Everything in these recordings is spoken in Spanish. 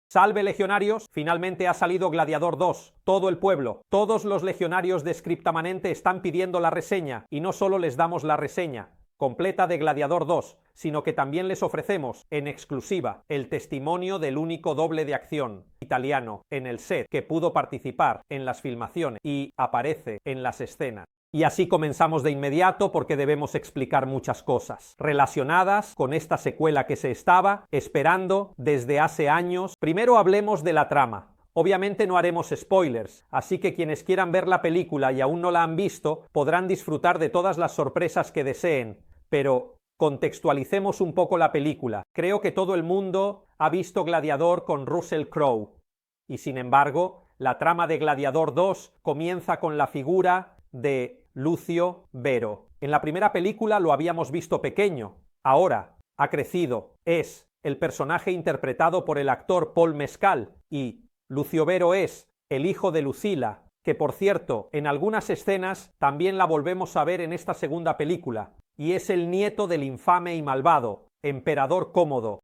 ¡Salve, legionarios! Finalmente ha salido Gladiador 2. Todo el pueblo, todos los legionarios de Scriptamanente están pidiendo la reseña, y no solo les damos la reseña completa de Gladiador 2, sino que también les ofrecemos, en exclusiva, el testimonio del único doble de acción italiano en el set que pudo participar en las filmaciones y aparece en las escenas. Y así comenzamos de inmediato porque debemos explicar muchas cosas relacionadas con esta secuela que se estaba esperando desde hace años. Primero hablemos de la trama. Obviamente no haremos spoilers, así que quienes quieran ver la película y aún no la han visto podrán disfrutar de todas las sorpresas que deseen, pero contextualicemos un poco la película. Creo que todo el mundo ha visto Gladiador con Russell Crowe, y sin embargo, la trama de Gladiador 2 comienza con la figura de Lucio Vero. En la primera película lo habíamos visto pequeño, ahora ha crecido, es el personaje interpretado por el actor Paul Mescal, y Lucio Vero es el hijo de Lucila, que por cierto, en algunas escenas también la volvemos a ver en esta segunda película, y es el nieto del infame y malvado emperador Cómodo.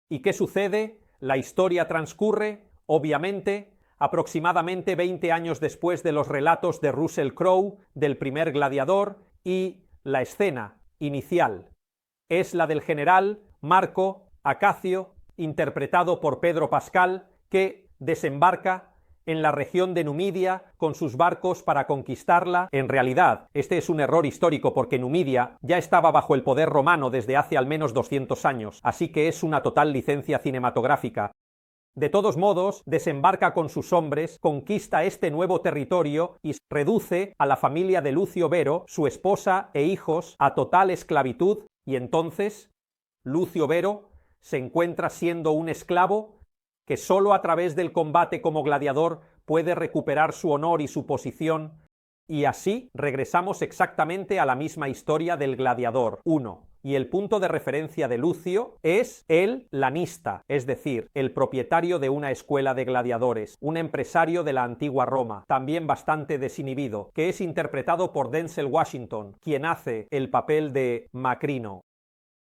¿Y qué sucede? La historia transcurre, obviamente, aproximadamente 20 años después de los relatos de Russell Crowe, del primer Gladiador, y la escena inicial es la del general Marco Acacio, interpretado por Pedro Pascal, que desembarca en la región de Numidia con sus barcos para conquistarla. En realidad, este es un error histórico porque Numidia ya estaba bajo el poder romano desde hace al menos 200 años, así que es una total licencia cinematográfica. De todos modos, desembarca con sus hombres, conquista este nuevo territorio y reduce a la familia de Lucio Vero, su esposa e hijos, a total esclavitud, y entonces Lucio Vero se encuentra siendo un esclavo que solo a través del combate como gladiador puede recuperar su honor y su posición, y así regresamos exactamente a la misma historia del Gladiador 1. Y el punto de referencia de Lucio es el lanista, es decir, el propietario de una escuela de gladiadores, un empresario de la antigua Roma, también bastante desinhibido, que es interpretado por Denzel Washington, quien hace el papel de Macrino.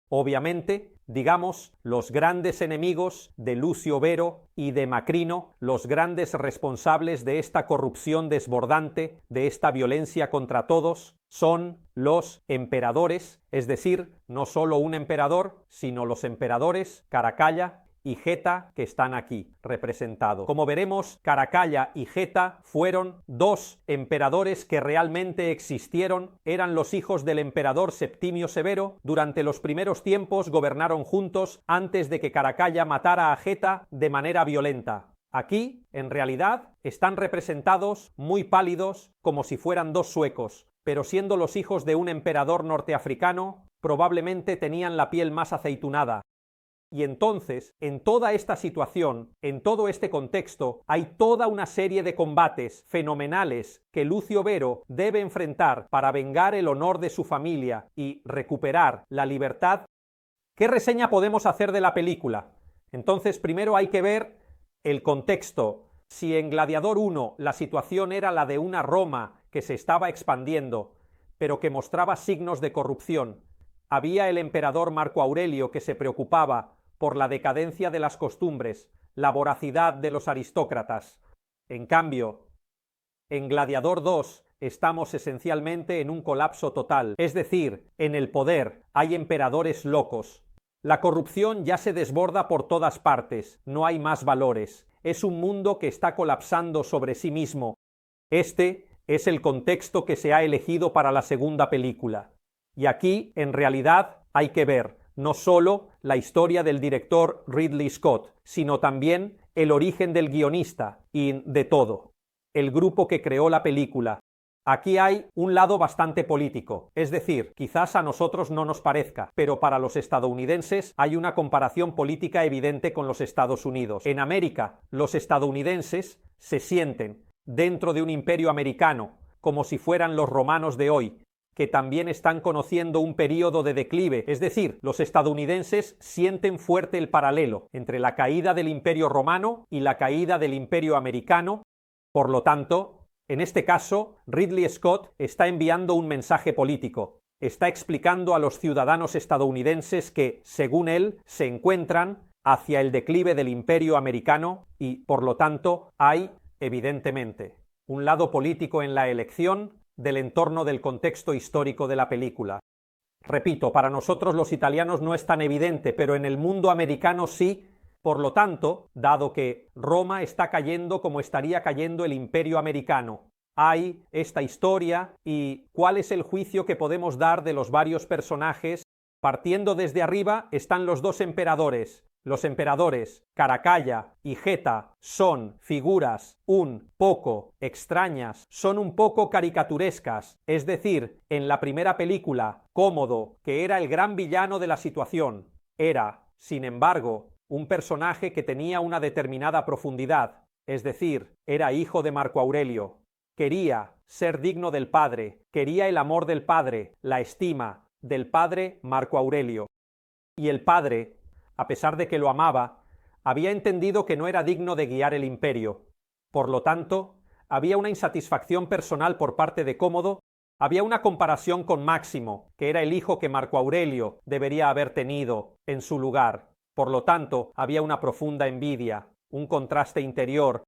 Obviamente, digamos, los grandes enemigos de Lucio Vero y de Macrino, los grandes responsables de esta corrupción desbordante, de esta violencia contra todos, son los emperadores, es decir, no solo un emperador, sino los emperadores Caracalla y Geta, que están aquí representados. Como veremos, Caracalla y Geta fueron dos emperadores que realmente existieron, eran los hijos del emperador Septimio Severo, durante los primeros tiempos gobernaron juntos antes de que Caracalla matara a Geta de manera violenta. Aquí, en realidad, están representados muy pálidos, como si fueran dos suecos, pero siendo los hijos de un emperador norteafricano, probablemente tenían la piel más aceitunada. Y entonces, en toda esta situación, en todo este contexto, hay toda una serie de combates fenomenales que Lucio Vero debe enfrentar para vengar el honor de su familia y recuperar la libertad. ¿Qué reseña podemos hacer de la película? Entonces, primero hay que ver el contexto. Si en Gladiador 1 la situación era la de una Roma que se estaba expandiendo, pero que mostraba signos de corrupción, había el emperador Marco Aurelio que se preocupaba por la decadencia de las costumbres, la voracidad de los aristócratas. En cambio, en Gladiador 2 estamos esencialmente en un colapso total, es decir, en el poder hay emperadores locos. La corrupción ya se desborda por todas partes, no hay más valores. Es un mundo que está colapsando sobre sí mismo. Este es el contexto que se ha elegido para la segunda película. Y aquí, en realidad, hay que ver no solo la historia del director Ridley Scott, sino también el origen del guionista y de todo, el grupo que creó la película. Aquí hay un lado bastante político, es decir, quizás a nosotros no nos parezca, pero para los estadounidenses hay una comparación política evidente con los Estados Unidos. En América, los estadounidenses se sienten dentro de un imperio americano, como si fueran los romanos de hoy, que también están conociendo un período de declive, es decir, los estadounidenses sienten fuerte el paralelo entre la caída del Imperio Romano y la caída del Imperio Americano. Por lo tanto, en este caso, Ridley Scott está enviando un mensaje político, está explicando a los ciudadanos estadounidenses que, según él, se encuentran hacia el declive del imperio americano y, por lo tanto, hay, evidentemente, un lado político en la elección del entorno del contexto histórico de la película. Repito, para nosotros los italianos no es tan evidente, pero en el mundo americano sí. Por lo tanto, dado que Roma está cayendo como estaría cayendo el imperio americano, hay esta historia y cuál es el juicio que podemos dar de los varios personajes. Partiendo desde arriba están los dos emperadores. Los emperadores Caracalla y Geta son figuras un poco extrañas, son un poco caricaturescas, es decir, en la primera película, Cómodo, que era el gran villano de la situación, era, sin embargo, un personaje que tenía una determinada profundidad, es decir, era hijo de Marco Aurelio, quería ser digno del padre, quería el amor del padre, la estima del padre Marco Aurelio, y el padre, a pesar de que lo amaba, había entendido que no era digno de guiar el imperio. Por lo tanto, había una insatisfacción personal por parte de Cómodo, había una comparación con Máximo, que era el hijo que Marco Aurelio debería haber tenido en su lugar. Por lo tanto, había una profunda envidia, un contraste interior.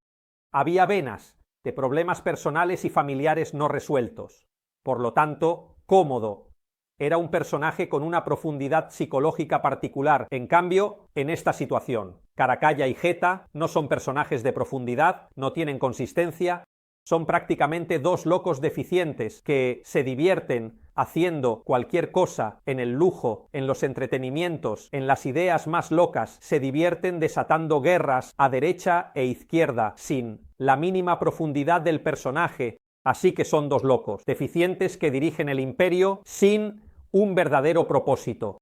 Había venas de problemas personales y familiares no resueltos. Por lo tanto, Cómodo era un personaje con una profundidad psicológica particular. En cambio, en esta situación, Caracalla y Geta no son personajes de profundidad, no tienen consistencia, son prácticamente dos locos deficientes que se divierten haciendo cualquier cosa, en el lujo, en los entretenimientos, en las ideas más locas, se divierten desatando guerras a derecha e izquierda, sin la mínima profundidad del personaje. Así que son dos locos, deficientes que dirigen el imperio sin un verdadero propósito.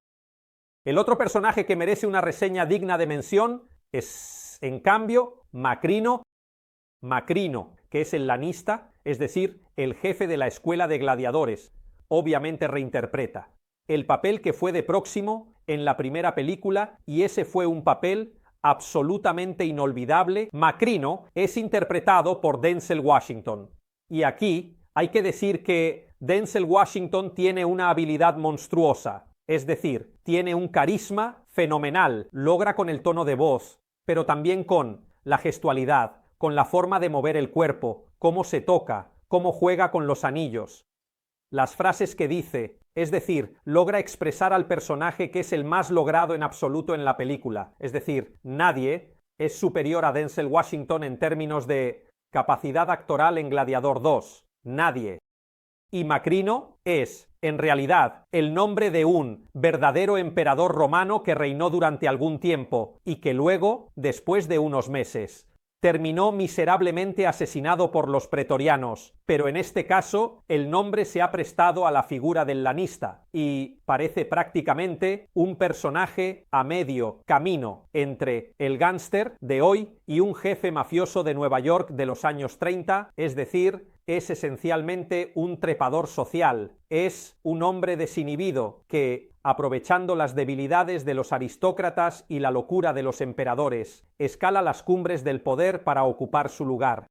El otro personaje que merece una reseña digna de mención es, en cambio, Macrino. Macrino, que es el lanista, es decir, el jefe de la escuela de gladiadores. Obviamente reinterpreta el papel que fue de Próximo en la primera película y ese fue un papel absolutamente inolvidable. Macrino es interpretado por Denzel Washington. Y aquí hay que decir que Denzel Washington tiene una habilidad monstruosa, es decir, tiene un carisma fenomenal, logra con el tono de voz, pero también con la gestualidad, con la forma de mover el cuerpo, cómo se toca, cómo juega con los anillos, las frases que dice, es decir, logra expresar al personaje que es el más logrado en absoluto en la película, es decir, nadie es superior a Denzel Washington en términos de capacidad actoral en Gladiador 2. Nadie. Y Macrino es, en realidad, el nombre de un verdadero emperador romano que reinó durante algún tiempo y que luego, después de unos meses, terminó miserablemente asesinado por los pretorianos, pero en este caso el nombre se ha prestado a la figura del lanista y parece prácticamente un personaje a medio camino entre el gángster de hoy y un jefe mafioso de Nueva York de los años 30, es decir, es esencialmente un trepador social, es un hombre desinhibido que, aprovechando las debilidades de los aristócratas y la locura de los emperadores, escala las cumbres del poder para ocupar su lugar.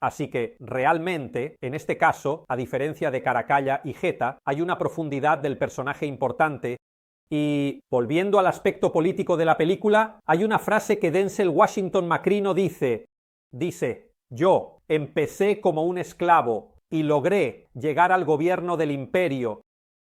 Así que, realmente, en este caso, a diferencia de Caracalla y Geta, hay una profundidad del personaje importante. Y, volviendo al aspecto político de la película, hay una frase que Denzel Washington Macrino dice, yo empecé como un esclavo y logré llegar al gobierno del imperio.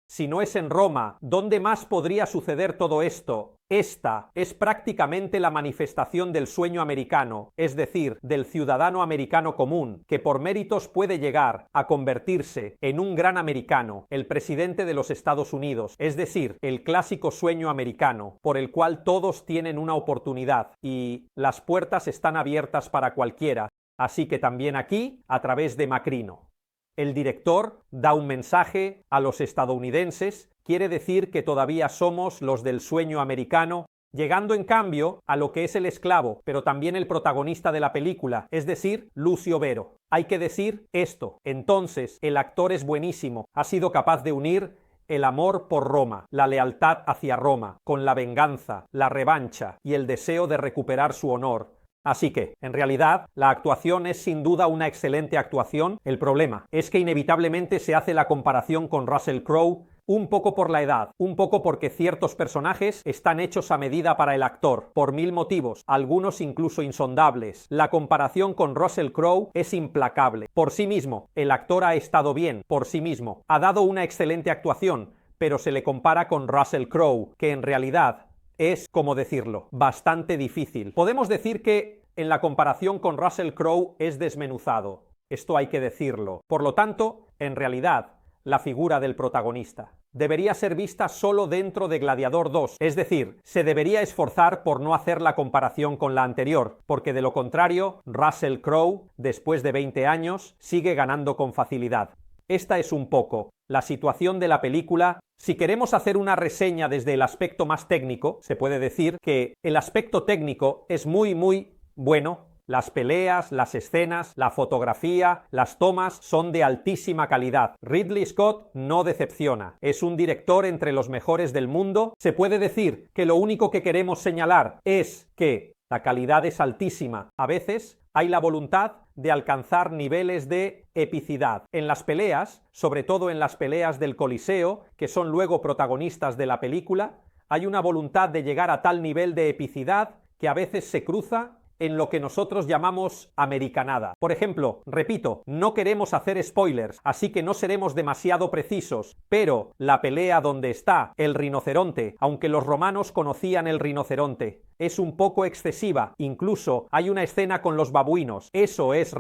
Si no es en Roma, ¿dónde más podría suceder todo esto? Esta es prácticamente la manifestación del sueño americano, es decir, del ciudadano americano común, que por méritos puede llegar a convertirse en un gran americano, el presidente de los Estados Unidos, es decir, el clásico sueño americano, por el cual todos tienen una oportunidad y las puertas están abiertas para cualquiera. Así que también aquí, a través de Macrino. El director da un mensaje a los estadounidenses, quiere decir que todavía somos los del sueño americano, llegando en cambio a lo que es el esclavo, pero también el protagonista de la película, es decir, Lucio Vero. Hay que decir esto. Entonces, el actor es buenísimo, ha sido capaz de unir el amor por Roma, la lealtad hacia Roma, con la venganza, la revancha y el deseo de recuperar su honor. Así que, en realidad, la actuación es sin duda una excelente actuación. El problema es que inevitablemente se hace la comparación con Russell Crowe Un poco por la edad, un poco porque ciertos personajes están hechos a medida para el actor, por mil motivos, algunos incluso insondables. La comparación con Russell Crowe es implacable. Por sí mismo, el actor ha estado bien, por sí mismo. Ha dado una excelente actuación, pero se le compara con Russell Crowe, que en realidad es, ¿cómo decirlo?, bastante difícil. Podemos decir que en la comparación con Russell Crowe es desmenuzado. Esto hay que decirlo. Por lo tanto, en realidad, la figura del protagonista debería ser vista solo dentro de Gladiador 2, es decir, se debería esforzar por no hacer la comparación con la anterior, porque de lo contrario, Russell Crowe, después de 20 años, sigue ganando con facilidad. Esta es un poco la situación de la película. Si queremos hacer una reseña desde el aspecto más técnico, se puede decir que el aspecto técnico es muy bueno. Las peleas, las escenas, la fotografía, las tomas son de altísima calidad. Ridley Scott no decepciona. Es un director entre los mejores del mundo. Se puede decir que lo único que queremos señalar es que la calidad es altísima. A veces hay la voluntad de alcanzar niveles de epicidad. En las peleas, sobre todo en las peleas del Coliseo, que son luego protagonistas de la película, hay una voluntad de llegar a tal nivel de epicidad que a veces se cruza en lo que nosotros llamamos americanada. Por ejemplo, repito, no queremos hacer spoilers, así que no seremos demasiado precisos, pero la pelea donde está el rinoceronte, aunque los romanos conocían el rinoceronte, es un poco excesiva. Incluso hay una escena con los babuinos. Eso es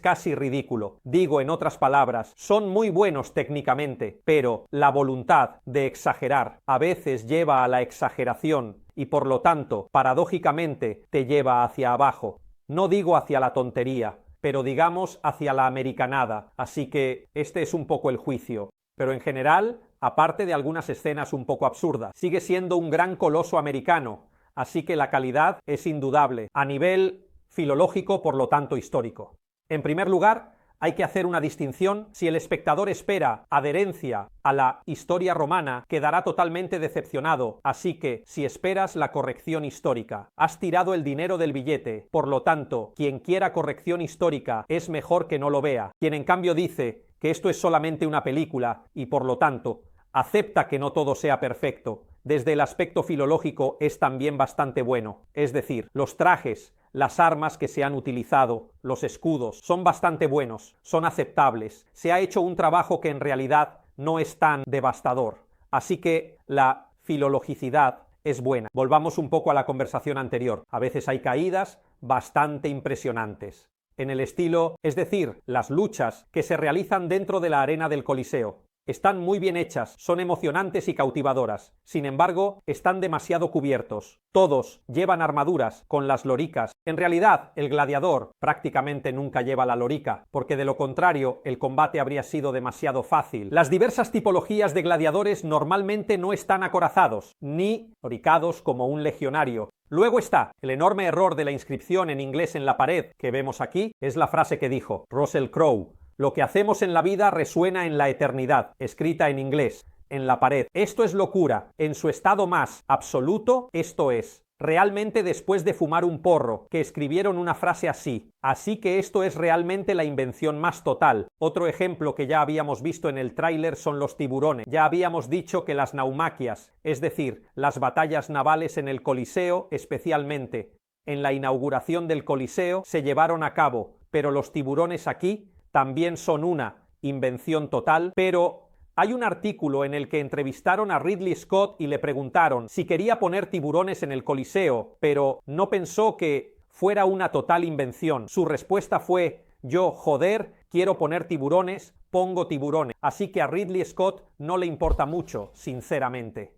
casi ridículo. Digo, en otras palabras, son muy buenos técnicamente, pero la voluntad de exagerar a veces lleva a la exageración y por lo tanto, paradójicamente, te lleva hacia abajo. No digo hacia la tontería, pero digamos hacia la americanada. Así que este es un poco el juicio. Pero en general, aparte de algunas escenas un poco absurdas, sigue siendo un gran coloso americano. Así que la calidad es indudable, a nivel filológico, por lo tanto histórico. En primer lugar, hay que hacer una distinción. Si el espectador espera adherencia a la historia romana, quedará totalmente decepcionado. Así que, si esperas la corrección histórica, has tirado el dinero del billete. Por lo tanto, quien quiera corrección histórica es mejor que no lo vea. Quien en cambio dice que esto es solamente una película y por lo tanto acepta que no todo sea perfecto, desde el aspecto filológico es también bastante bueno. Es decir, los trajes, las armas que se han utilizado, los escudos, son bastante buenos, son aceptables. Se ha hecho un trabajo que en realidad no es tan devastador. Así que la filologicidad es buena. Volvamos un poco a la conversación anterior. A veces hay caídas bastante impresionantes. En el estilo, es decir, las luchas que se realizan dentro de la arena del Coliseo. Están muy bien hechas, son emocionantes y cautivadoras. Sin embargo, están demasiado cubiertos. Todos llevan armaduras con las loricas. En realidad, el gladiador prácticamente nunca lleva la lorica, porque de lo contrario, el combate habría sido demasiado fácil. Las diversas tipologías de gladiadores normalmente no están acorazados, ni loricados como un legionario. Luego está el enorme error de la inscripción en inglés en la pared que vemos aquí, es la frase que dijo Russell Crowe. Lo que hacemos en la vida resuena en la eternidad, escrita en inglés, en la pared. Esto es locura. En su estado más absoluto, esto es. Realmente después de fumar un porro, que escribieron una frase así. Así que esto es realmente la invención más total. Otro ejemplo que ya habíamos visto en el tráiler son los tiburones. Ya habíamos dicho que las naumaquias, es decir, las batallas navales en el Coliseo, especialmente en la inauguración del Coliseo, se llevaron a cabo, pero los tiburones aquí también son una invención total. Pero hay un artículo en el que entrevistaron a Ridley Scott y le preguntaron si quería poner tiburones en el Coliseo, pero no pensó que fuera una total invención. Su respuesta fue: yo, joder, quiero poner tiburones, pongo tiburones. Así que a Ridley Scott no le importa mucho, sinceramente.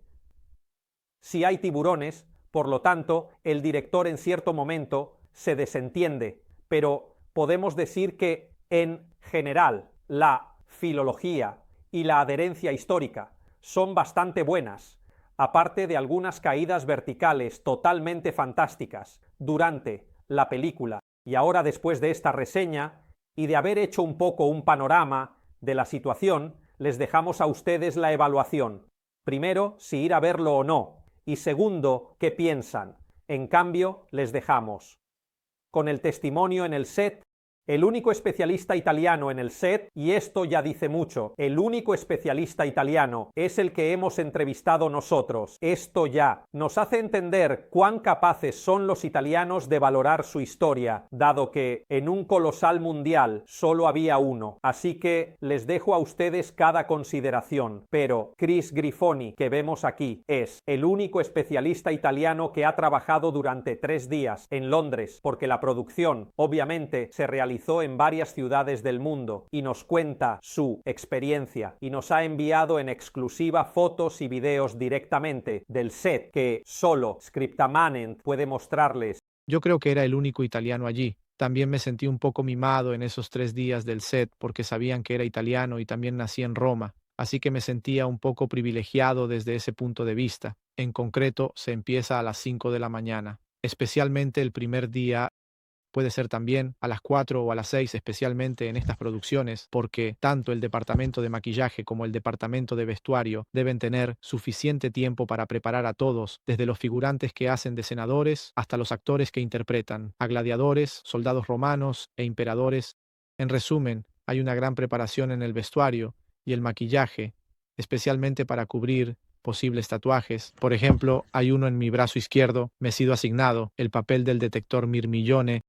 Si hay tiburones, por lo tanto, el director en cierto momento se desentiende, pero podemos decir que en general, la filología y la adherencia histórica son bastante buenas, aparte de algunas caídas verticales totalmente fantásticas durante la película. Y ahora, después de esta reseña y de haber hecho un poco un panorama de la situación, les dejamos a ustedes la evaluación. Primero, si ir a verlo o no. Y segundo, qué piensan. En cambio, les dejamos con el testimonio en el set El único especialista italiano en el set, y esto ya dice mucho, el único especialista italiano es el que hemos entrevistado nosotros. Esto ya nos hace entender cuán capaces son los italianos de valorar su historia, dado que en un colosal mundial solo había uno. Así que les dejo a ustedes cada consideración, pero Chris Grifoni, que vemos aquí, es el único especialista italiano que ha trabajado durante 3 días en Londres, porque la producción obviamente se realizó en varias ciudades del mundo, y nos cuenta su experiencia y nos ha enviado en exclusiva fotos y videos directamente del set que solo Scriptamanent puede mostrarles. Yo creo que era el único italiano allí. También me sentí un poco mimado en esos 3 días del set porque sabían que era italiano y también nací en Roma, así que me sentía un poco privilegiado desde ese punto de vista. En concreto, se empieza a las 5 de la mañana, especialmente el primer día. Puede ser también a las 4 o a las 6, especialmente en estas producciones, porque tanto el departamento de maquillaje como el departamento de vestuario deben tener suficiente tiempo para preparar a todos, desde los figurantes que hacen de senadores hasta los actores que interpretan a gladiadores, soldados romanos e emperadores. En resumen, hay una gran preparación en el vestuario y el maquillaje, especialmente para cubrir posibles tatuajes. Por ejemplo, hay uno en mi brazo izquierdo, me ha sido asignado el papel del detector Mirmillone,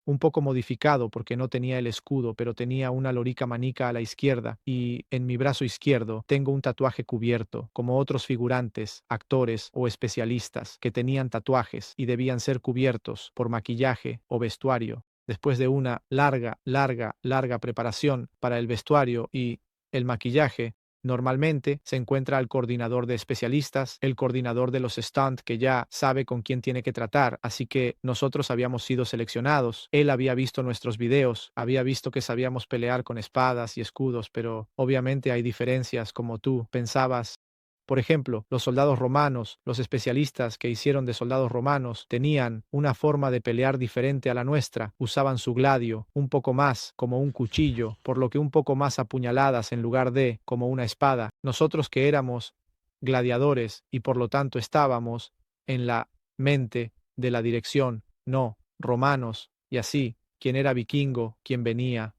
un poco modificado porque no tenía el escudo, pero tenía una lorica manica a la izquierda, y en mi brazo izquierdo tengo un tatuaje cubierto, como otros figurantes, actores o especialistas que tenían tatuajes y debían ser cubiertos por maquillaje o vestuario. Después de una larga preparación para el vestuario y el maquillaje, normalmente se encuentra el coordinador de especialistas, el coordinador de los stunt que ya sabe con quién tiene que tratar, así que nosotros habíamos sido seleccionados. Él había visto nuestros videos, había visto que sabíamos pelear con espadas y escudos, pero obviamente hay diferencias como tú pensabas. Por ejemplo, los soldados romanos, los especialistas que hicieron de soldados romanos, tenían una forma de pelear diferente a la nuestra, usaban su gladio un poco más como un cuchillo, por lo que un poco más apuñaladas en lugar de como una espada. Nosotros que éramos gladiadores y por lo tanto estábamos en la mente de la dirección, no, romanos, y así, quien era vikingo, quien venía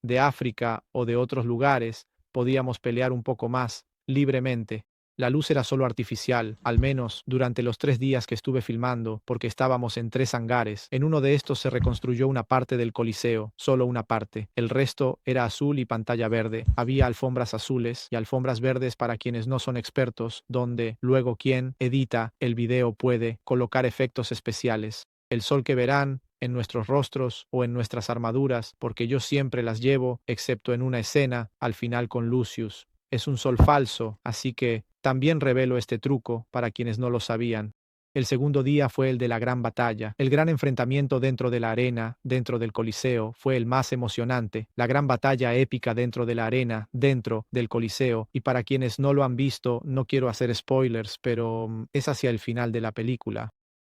de África o de otros lugares, podíamos pelear un poco más libremente. La luz era solo artificial, al menos durante los 3 días que estuve filmando, porque estábamos en 3 hangares. En uno de estos se reconstruyó una parte del Coliseo, solo una parte. El resto era azul y pantalla verde. Había alfombras azules y alfombras verdes para quienes no son expertos, donde luego quien edita el video puede colocar efectos especiales. El sol que verán en nuestros rostros o en nuestras armaduras, porque yo siempre las llevo, excepto en una escena, al final con Lucius. Es un sol falso, así que también revelo este truco para quienes no lo sabían. El segundo día fue el de la gran batalla. El gran enfrentamiento dentro de la arena, dentro del Coliseo, fue el más emocionante. La gran batalla épica dentro de la arena, dentro del Coliseo. Y para quienes no lo han visto, no quiero hacer spoilers, pero es hacia el final de la película.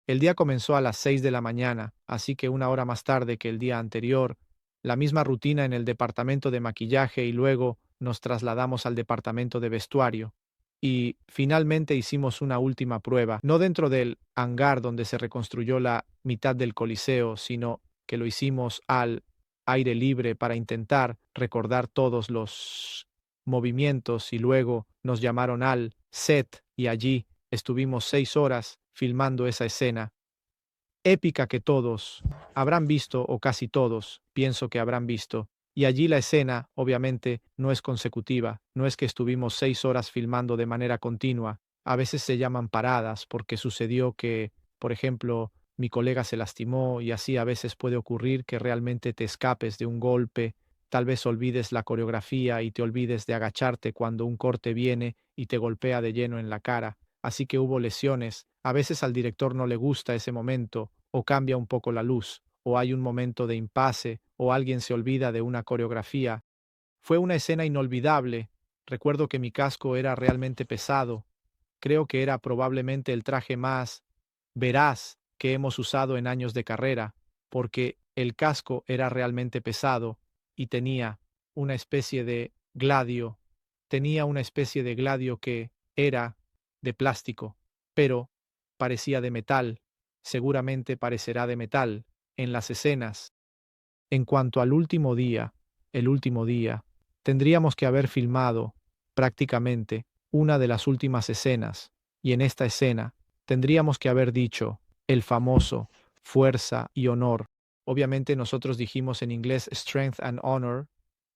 El día comenzó a las 6 de la mañana, así que una hora más tarde que el día anterior, la misma rutina en el departamento de maquillaje y luego nos trasladamos al departamento de vestuario. Y finalmente hicimos una última prueba, no dentro del hangar donde se reconstruyó la mitad del Coliseo, sino que lo hicimos al aire libre para intentar recordar todos los movimientos y luego nos llamaron al set y allí estuvimos 6 horas filmando esa escena épica que todos habrán visto o casi todos, pienso que habrán visto. Y allí la escena, obviamente, no es consecutiva, no es que estuvimos 6 horas filmando de manera continua, a veces se llaman paradas porque sucedió que, por ejemplo, mi colega se lastimó y así a veces puede ocurrir que realmente te escapes de un golpe, tal vez olvides la coreografía y te olvides de agacharte cuando un corte viene y te golpea de lleno en la cara, así que hubo lesiones, a veces al director no le gusta ese momento, o cambia un poco la luz, o hay un momento de impasse, o alguien se olvida de una coreografía. Fue una escena inolvidable. Recuerdo que mi casco era realmente pesado. Creo que era probablemente el traje más veraz que hemos usado en años de carrera, porque el casco era realmente pesado y una especie de gladio, tenía una especie de gladio que era de plástico, pero parecía de metal, seguramente parecerá de metal en las escenas. En cuanto al último día, el último día, tendríamos que haber filmado, prácticamente, una de las últimas escenas, y en esta escena, tendríamos que haber dicho, el famoso, fuerza y honor. Obviamente nosotros dijimos en inglés strength and honor,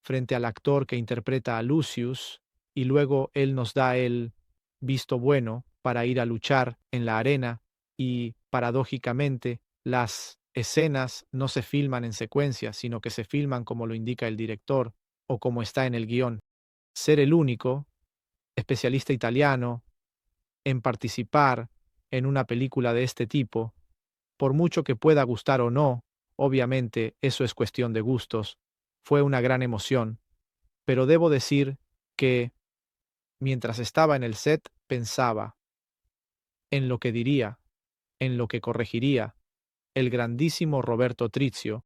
frente al actor que interpreta a Lucius, y luego él nos da el visto bueno para ir a luchar en la arena, y, paradójicamente, las escenas no se filman en secuencia, sino que se filman como lo indica el director o como está en el guión. Ser el único especialista italiano en participar en una película de este tipo, por mucho que pueda gustar o no, obviamente eso es cuestión de gustos, fue una gran emoción, pero debo decir que, mientras estaba en el set, pensaba en lo que diría, en lo que corregiría, el grandísimo Roberto Trizio.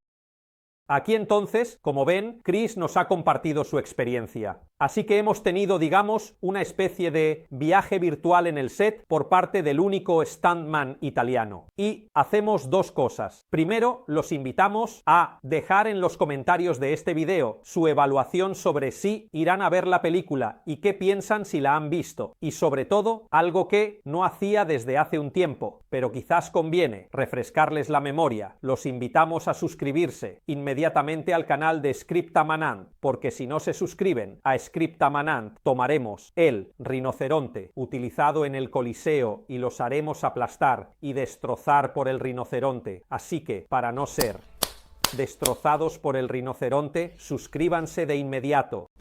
Aquí entonces, como ven, Chris nos ha compartido su experiencia. Así que hemos tenido, digamos, una especie de viaje virtual en el set por parte del único stuntman italiano. Y hacemos dos cosas. Primero, los invitamos a dejar en los comentarios de este video su evaluación sobre si irán a ver la película y qué piensan si la han visto. Y sobre todo, algo que no hacía desde hace un tiempo, pero quizás conviene refrescarles la memoria. Los invitamos a suscribirse inmediatamente al canal de Scriptamanant, porque si no se suscriben a Scriptamanant, tomaremos el rinoceronte utilizado en el Coliseo y los haremos aplastar y destrozar por el rinoceronte. Así que, para no ser destrozados por el rinoceronte, suscríbanse de inmediato.